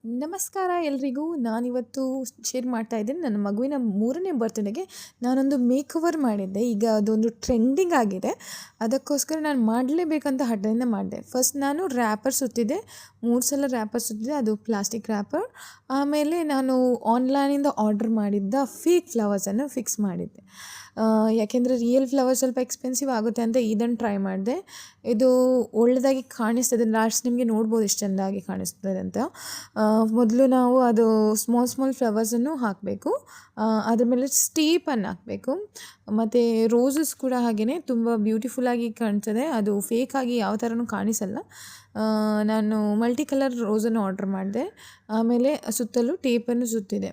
ನಮಸ್ಕಾರ ಎಲ್ರಿಗೂ. ನಾನಿವತ್ತು ಶೇರ್ ಮಾಡ್ತಾ ಇದ್ದೀನಿ ನನ್ನ ಮಗುವಿನ 3ನೇ ಬರ್ತ್ಡೇಗೆ ನಾನೊಂದು ಮೇಕ್ ಓವರ್ ಮಾಡಿದ್ದೆ. ಈಗ ಅದೊಂದು ಟ್ರೆಂಡಿಂಗ್ ಆಗಿದೆ, ಅದಕ್ಕೋಸ್ಕರ ನಾನು ಮಾಡಲೇಬೇಕಂತ ಹಠದಿಂದ ಮಾಡಿದೆ. ಫಸ್ಟ್ ನಾನು ರ್ಯಾಪರ್ ಸುತ್ತಿದ್ದೆ, 3 ಸಲ ರ್ಯಾಪರ್ ಸುತ್ತಿದ್ದೆ, ಅದು ಪ್ಲಾಸ್ಟಿಕ್ ರ್ಯಾಪರ್. ಆಮೇಲೆ ನಾನು ಆನ್ಲೈನಿಂದ ಆರ್ಡರ್ ಮಾಡಿದ್ದ ಫೇಕ್ ಫ್ಲವರ್ಸನ್ನು ಫಿಕ್ಸ್ ಮಾಡಿದ್ದೆ. ಯಾಕೆಂದರೆ ರಿಯಲ್ ಫ್ಲವರ್ ಸ್ವಲ್ಪ ಎಕ್ಸ್ಪೆನ್ಸಿವ್ ಆಗುತ್ತೆ ಅಂತ ಇದನ್ನು ಟ್ರೈ ಮಾಡಿದೆ. ಇದು ಒಳ್ಳೆಯದಾಗಿ ಕಾಣಿಸ್ತದೆ, ಲಾಸ್ಟ್ ನಿಮಗೆ ನೋಡ್ಬೋದು ಎಷ್ಟು ಚೆಂದಾಗಿ ಕಾಣಿಸ್ತದೆ ಅಂತ. ಮೊದಲು ನಾವು ಅದು ಸ್ಮಾಲ್ ಫ್ಲವರ್ಸನ್ನು ಹಾಕಬೇಕು, ಅದ್ರ ಮೇಲೆ ಸ್ಟೀಪನ್ನು ಹಾಕಬೇಕು. ಮತ್ತು ರೋಸಸ್ ಕೂಡ ಹಾಗೆಯೇ ತುಂಬ ಬ್ಯೂಟಿಫುಲ್ಲಾಗಿ ಕಾಣ್ತದೆ, ಅದು ಫೇಕಾಗಿ ಯಾವ ಥರನೂ ಕಾಣಿಸಲ್ಲ. ನಾನು ಮಲ್ಟಿ ಕಲರ್ ರೋಸನ್ನು ಆರ್ಡ್ರ್ ಮಾಡಿದೆ. ಆಮೇಲೆ ಸುತ್ತಲೂ ಟೇಪನ್ನು ಸುತ್ತಿದೆ.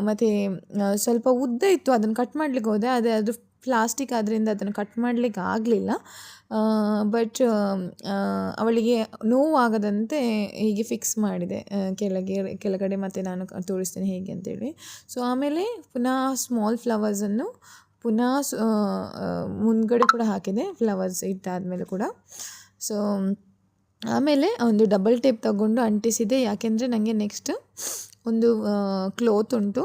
ಮತ್ತು ಸ್ವಲ್ಪ ಉದ್ದ ಇತ್ತು, ಅದನ್ನು ಕಟ್ ಮಾಡಲಿಕ್ಕೆ ಹೋದೆ, ಅದು ಪ್ಲಾಸ್ಟಿಕ್ ಆದ್ದರಿಂದ ಅದನ್ನು ಕಟ್ ಮಾಡಲಿಕ್ಕೆ ಆಗಲಿಲ್ಲ. ಬಟ್ ಅವಳಿಗೆ ನೋವಾಗದಂತೆ ಹೀಗೆ ಫಿಕ್ಸ್ ಮಾಡಿದೆ ಕೆಳಗಡೆ, ಮತ್ತು ನಾನು ತೋರಿಸ್ತೇನೆ ಹೇಗೆ ಅಂತೇಳಿ. ಸೊ ಆಮೇಲೆ ಪುನಃ ಸ್ಮಾಲ್ ಫ್ಲವರ್ಸನ್ನು ಪುನಃ ಮುಂದ್ಗಡೆ ಕೂಡ ಹಾಕಿದೆ, ಫ್ಲವರ್ಸ್ ಇಟ್ಟಾದಮೇಲೆ ಕೂಡ. ಸೊ ಆಮೇಲೆ ಒಂದು ಡಬಲ್ ಟೇಪ್ ತಗೊಂಡು ಅಂಟಿಸಿದೆ, ಯಾಕೆಂದರೆ ನನಗೆ ನೆಕ್ಸ್ಟ್ ಒಂದು ಕ್ಲೋತ್ ಉಂಟು,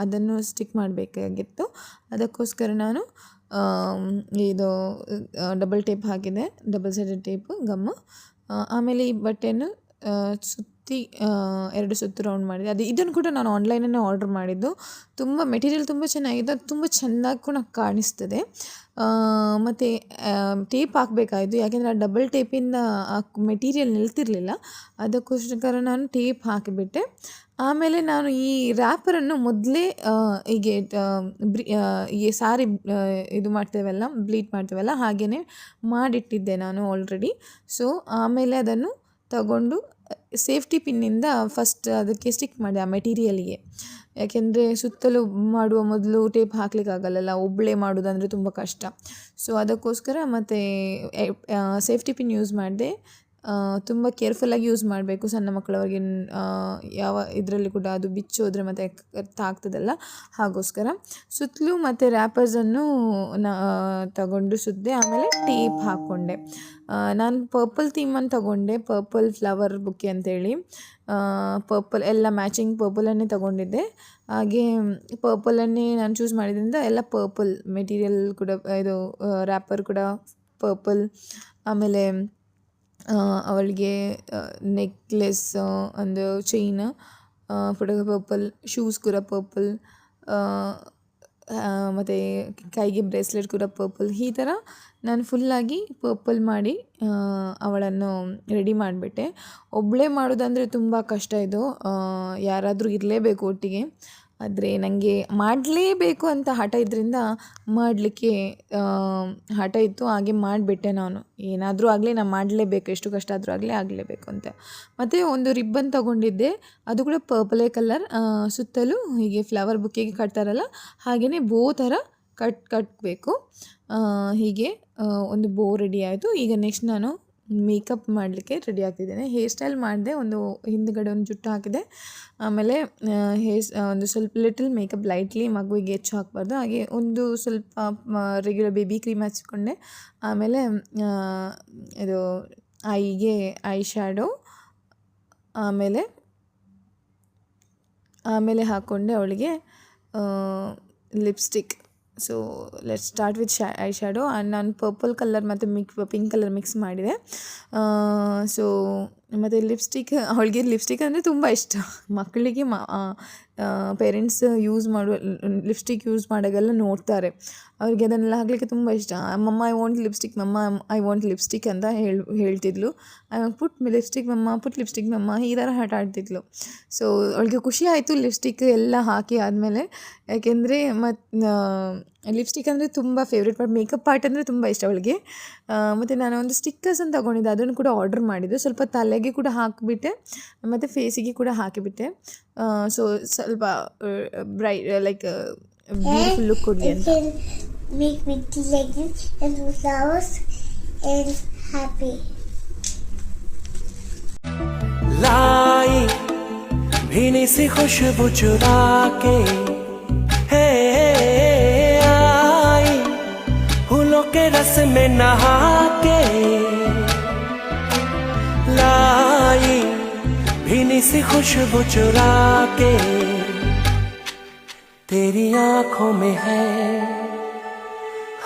ಅದನ್ನು ಸ್ಟಿಕ್ ಮಾಡಬೇಕಾಗಿತ್ತು. ಅದಕ್ಕೋಸ್ಕರ ನಾನು ಇದು ಡಬಲ್ ಟೇಪ್ ಹಾಕಿದೆ, ಡಬಲ್ ಸೈಡೆಡ್ ಟೇಪು ಗಮ್ಮು. ಆಮೇಲೆ ಈ ಬಟ್ಟೆಯನ್ನು ಸುತ್ತಿ 2 ಸುತ್ತು ರೌಂಡ್ ಮಾಡಿದೆ. ಇದನ್ನು ಕೂಡ ನಾನು ಆನ್ಲೈನಲ್ಲೇ ಆರ್ಡ್ರ್ ಮಾಡಿದ್ದು. ತುಂಬ ಮೆಟೀರಿಯಲ್ ತುಂಬ ಚೆನ್ನಾಗಿದೆ, ಅದು ತುಂಬ ಚೆಂದಾಗಿ ಕೂಡ ಕಾಣಿಸ್ತದೆ. ಮತ್ತು ಟೇಪ್ ಹಾಕಬೇಕಾಯಿತು, ಯಾಕೆಂದರೆ ಆ ಡಬಲ್ ಟೇಪಿಂದ ಆ ಮೆಟೀರಿಯಲ್ ನಿಲ್ತಿರಲಿಲ್ಲ, ಅದಕ್ಕೋಸ್ಕರ ನಾನು ಟೇಪ್ ಹಾಕಿಬಿಟ್ಟೆ. ಆಮೇಲೆ ನಾನು ಈ ರ್ಯಾಪರನ್ನು ಮೊದಲೇ ಹೀಗೆ ಈ ಸಾರಿ ಇದು ಮಾಡ್ತೇವಲ್ಲ, ಬ್ಲೀಟ್ ಮಾಡ್ತೇವಲ್ಲ, ಹಾಗೆಯೇ ಮಾಡಿಟ್ಟಿದ್ದೆ ನಾನು ಆಲ್ರೆಡಿ. ಸೊ ಆಮೇಲೆ ಅದನ್ನು ತಗೊಂಡು ಸೇಫ್ಟಿ ಪಿನ್ನಿಂದ ಫಸ್ಟ್ ಅದಕ್ಕೆ ಸ್ಟಿಕ್ ಮಾಡಿದೆ ಆ ಮೆಟೀರಿಯಲಿಗೆ. ಯಾಕೆಂದರೆ ಸುತ್ತಲೂ ಮಾಡುವ ಮೊದಲು ಟೇಪ್ ಹಾಕಲಿಕ್ಕಾಗಲ್ಲ, ಒಬ್ಬಳೇ ಮಾಡೋದಂದರೆ ತುಂಬ ಕಷ್ಟ. ಸೊ ಅದಕ್ಕೋಸ್ಕರ ಮತ್ತು ಸೇಫ್ಟಿ ಪಿನ್ ಯೂಸ್ ಮಾಡಿದೆ. ತುಂಬ ಕೇರ್ಫುಲ್ಲಾಗಿ ಯೂಸ್ ಮಾಡಬೇಕು, ಸಣ್ಣ ಮಕ್ಕಳವರೆಗೆ ಯಾವ ಇದರಲ್ಲಿ ಕೂಡ ಅದು ಬಿಚ್ಚೋದ್ರೆ ಮತ್ತು ಆಗ್ತದಲ್ಲ, ಹಾಗೋಸ್ಕರ ಸುತ್ತಲೂ ಮತ್ತು ರ್ಯಾಪರ್ಸನ್ನು ತಗೊಂಡು ಸುತ್ತಿದೆ. ಆಮೇಲೆ ಟೇಪ್ ಹಾಕ್ಕೊಂಡೆ. ನಾನು ಪರ್ಪಲ್ ಥೀಮನ್ನು ತಗೊಂಡೆ, ಪರ್ಪಲ್ ಫ್ಲವರ್ ಬುಕ್ಕೆ ಅಂತೇಳಿ. ಪರ್ಪಲ್ ಎಲ್ಲ ಮ್ಯಾಚಿಂಗ್ ಪರ್ಪಲನ್ನೇ ತಗೊಂಡಿದ್ದೆ. ಹಾಗೆ ಪರ್ಪಲನ್ನೇ ನಾನು ಚೂಸ್ ಮಾಡಿದ್ರಿಂದ ಎಲ್ಲ ಪರ್ಪಲ್ ಮೆಟೀರಿಯಲ್ ಕೂಡ, ಇದು ರ್ಯಾಪರ್ ಕೂಡ ಪರ್ಪಲ್. ಆಮೇಲೆ ಅವಳಿಗೆ ನೆಕ್ಲೆಸ್, ಒಂದು ಚೈನ್ ಕೂಡ ಪರ್ಪಲ್, ಶೂಸ್ ಕೂಡ ಪರ್ಪಲ್, ಮತ್ತು ಕೈಗೆ ಬ್ರೇಸ್ಲೆಟ್ ಕೂಡ ಪರ್ಪಲ್. ಈ ಥರ ನಾನು ಫುಲ್ಲಾಗಿ ಪರ್ಪಲ್ ಮಾಡಿ ಅವಳನ್ನು ರೆಡಿ ಮಾಡಿಬಿಟ್ಟೆ. ಒಬ್ಬಳೇ ಮಾಡೋದಂದರೆ ತುಂಬ ಕಷ್ಟ ಇದು, ಯಾರಾದರೂ ಇರಲೇಬೇಕು ಒಟ್ಟಿಗೆ. ಆದರೆ ನನಗೆ ಮಾಡಲೇಬೇಕು ಅಂತ ಹಠ ಇದರಿಂದ ಮಾಡಲಿಕ್ಕೆ ಹಠ ಇತ್ತು, ಹಾಗೆ ಮಾಡಿಬಿಟ್ಟೆ ನಾನು. ಏನಾದರೂ ಆಗಲಿ ನಾನು ಮಾಡಲೇಬೇಕು, ಎಷ್ಟು ಕಷ್ಟ ಆದರೂ ಆಗಲೇಬೇಕು ಅಂತ. ಮತ್ತು ಒಂದು ರಿಬ್ಬನ್ ತಗೊಂಡಿದ್ದೆ, ಅದು ಕೂಡ ಪರ್ಪಲೇ ಕಲರ್. ಸುತ್ತಲೂ ಹೀಗೆ ಫ್ಲವರ್ ಬುಕ್ಕಿಗೆ ಕಟ್ತಾರಲ್ಲ, ಹಾಗೆಯೇ ಬೋ ಥರ ಕಟ್ಟಬೇಕು. ಹೀಗೆ ಒಂದು ಬೋ ರೆಡಿ ಆಯಿತು. ಈಗ ನೆಕ್ಸ್ಟ್ ನಾನು ಮೇಕಪ್ ಮಾಡಲಿಕ್ಕೆ ರೆಡಿ ಆಗ್ತಿದ್ದೇನೆ. ಹೇರ್ ಸ್ಟೈಲ್ ಮಾಡಿದೆ, ಒಂದು ಹಿಂದುಗಡೆ ಒಂದು ಜುಟ್ಟು ಹಾಕಿದೆ. ಆಮೇಲೆ ಒಂದು ಸ್ವಲ್ಪ ಲಿಟಲ್ ಮೇಕಪ್ ಲೈಟ್ಲಿ, ಮಗುವಿಗೆ ಹೆಚ್ಚು ಹಾಕಬಾರ್ದು. ಹಾಗೆ ಒಂದು ಸ್ವಲ್ಪ ರೆಗ್ಯುಲರ್ ಬೇಬಿ ಕ್ರೀಮ್ ಹಚ್ಕೊಂಡೆ. ಆಮೇಲೆ ಇದು ಐ ಶ್ಯಾಡೋ ಆಮೇಲೆ ಹಾಕ್ಕೊಂಡೆ ಅವಳಿಗೆ lipstick. So let's start with I shadow. And ನಾನು ಪರ್ಪಲ್ ಕಲರ್ ಮತ್ತು ಪಿಂಕ್ ಕಲರ್ ಮಿಕ್ಸ್ ಮಾಡಿದೆ. ಸೊ ಮತ್ತು ಅವಳಿಗೆ ಲಿಪ್ಸ್ಟಿಕ್ ಅಂದರೆ ತುಂಬ ಇಷ್ಟ. ಮಕ್ಕಳಿಗೆ ಪೇರೆಂಟ್ಸ್ ಯೂಸ್ ಮಾಡುವ ಲಿಪ್ಸ್ಟಿಕ್ ಯೂಸ್ ಮಾಡೋಗೆಲ್ಲ ನೋಡ್ತಾರೆ, ಅವ್ರಿಗೆ ಅದನ್ನೆಲ್ಲ ಹಾಕಲಿಕ್ಕೆ ತುಂಬ ಇಷ್ಟ. ಮಮ್ಮ ಐ ವಾಂಟ್ ಲಿಪ್ಸ್ಟಿಕ್ ಅಂತ ಹೇಳ್ತಿದ್ಲು. ಪುಟ್ ಲಿಪ್ಸ್ಟಿಕ್ ಮಮ್ಮ ಈ ಥರ ಆಟ ಆಡ್ತಿದ್ಲು. ಸೊ ಅವಳಿಗೆ ಖುಷಿ ಆಯಿತು ಲಿಪ್ಸ್ಟಿಕ್ ಎಲ್ಲ ಹಾಕಿ ಆದಮೇಲೆ, ಯಾಕೆಂದರೆ ಲಿಪ್ಸ್ಟಿಕ್ ಅಂದರೆ ತುಂಬ ಫೇವ್ರೇಟ್ ಪಾರ್ಟ್, ಮೇಕಪ್ ಪಾರ್ಟ್ ಅಂದರೆ ತುಂಬ ಇಷ್ಟ ಅವಳಿಗೆ. ಮತ್ತು ನಾನು ಒಂದು ಸ್ಟಿಕ್ಕರ್ಸನ್ನು ತಗೊಂಡಿದ್ದೆ, ಅದನ್ನು ಕೂಡ ಆರ್ಡರ್ ಮಾಡಿದ್ದು. ಸ್ವಲ್ಪ ತಲೆಗೆ ಕೂಡ ಹಾಕಿಬಿಟ್ಟೆ ಮತ್ತು ಫೇಸಿಗೆ ಕೂಡ ಹಾಕಿಬಿಟ್ಟೆ. ಸೊ ಸ್ವಲ್ಪ ಲೈಕ್ ಬ್ಯೂಟಿಫುಲ್ ಲುಕ್ ಕೊಡಲಿ ಅಂತ. लाई भीनी सी खुशबू चुरा के आई, फूलों के रस में नहा के लाई भीनी सी खुशबू चुरा के। तेरी आंखों में है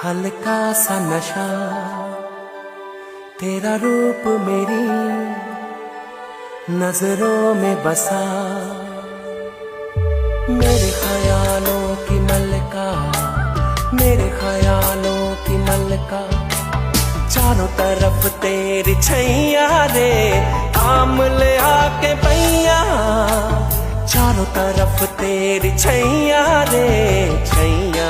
हल्का सा नशा, तेरा रूप मेरी नजरों में बसा। मेरे ख्यालों की मलका, मेरे ख्यालों की मलका, चारों तरफ तेरी छैया रे, थाम ले आके पैया। चारों तरफ तेरी छैया रे छैया।